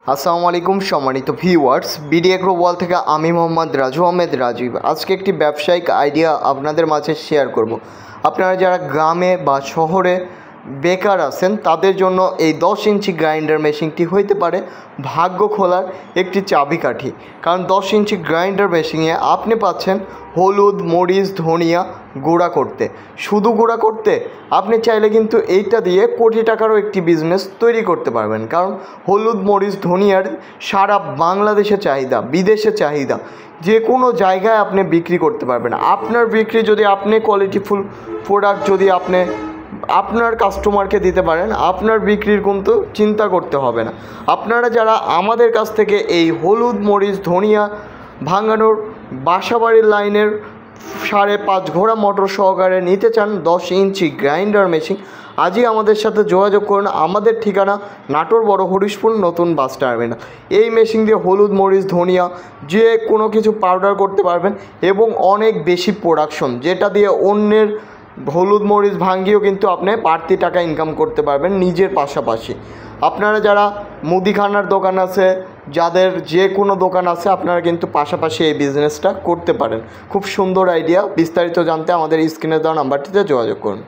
আসসালামু আলাইকুম সম্মানিত ভিউয়ার্স, বিডি এগ্রো ওয়াল থেকে আমি মোহাম্মদ রাজু আহমেদ রাজীব আজকে একটি ব্যবসায়িক আইডিয়া আপনাদের মাঝে শেয়ার করব। আপনারা যারা গ্রামে বা শহরে বেকার আছেন তাদের জন্য এই 10 ইঞ্চি গ্রাইন্ডার মেশিনটি হইতে পারে ভাগ্য খোলার একটি চাবিকাঠি। কারণ 10 ইঞ্চি গ্রাইন্ডার মেশিনে আপনি পাচ্ছেন হলুদ, মরিচ, ধনিয়া গুঁড়া করতে। শুধু গুঁড়া করতে আপনি চাইলে কিন্তু এইটা দিয়ে কোটি টাকারও একটি বিজনেস তৈরি করতে পারবেন। কারণ হলুদ, মরিচ, ধনিয়ার সারা বাংলাদেশে চাহিদা, বিদেশে চাহিদা, যে কোনো জায়গায় আপনি বিক্রি করতে পারবেন। আপনার বিক্রি যদি আপনি কোয়ালিটিফুল প্রোডাক্ট যদি আপনি আপনার কাস্টমারকে দিতে পারেন, আপনার বিক্রির কিন্তু চিন্তা করতে হবে না। আপনারা যারা আমাদের কাছ থেকে এই হলুদ, মরিচ, ধনিয়া ভাঙানোর বাসাবাড়ির লাইনের 5.5 ঘোড়া মোটর সহকারে নিতে চান 10 ইঞ্চি গ্রাইন্ডার মেশিন, আজই আমাদের সাথে যোগাযোগ করুন। আমাদের ঠিকানা নাটোর বড় হরিশপুর নতুন বাস টার্মিনাল। এই মেশিন দিয়ে হলুদ, মরিচ, ধনিয়া যে কোনো কিছু পাউডার করতে পারবেন এবং অনেক বেশি প্রোডাকশন, যেটা দিয়ে অন্যের হলুদ মরিচ ভাঙিয়েও কিন্তু আপনি বাড়তি টাকা ইনকাম করতে পারবেন নিজের পাশাপাশি। আপনারা যারা মুদিখানার দোকান আছে, যাদের যে কোনো দোকান আছে, আপনারা কিন্তু পাশাপাশি এই বিজনেসটা করতে পারেন। খুব সুন্দর আইডিয়া। বিস্তারিত জানতে আমাদের স্ক্রিনে দেওয়া নাম্বারটিতে যোগাযোগ করুন।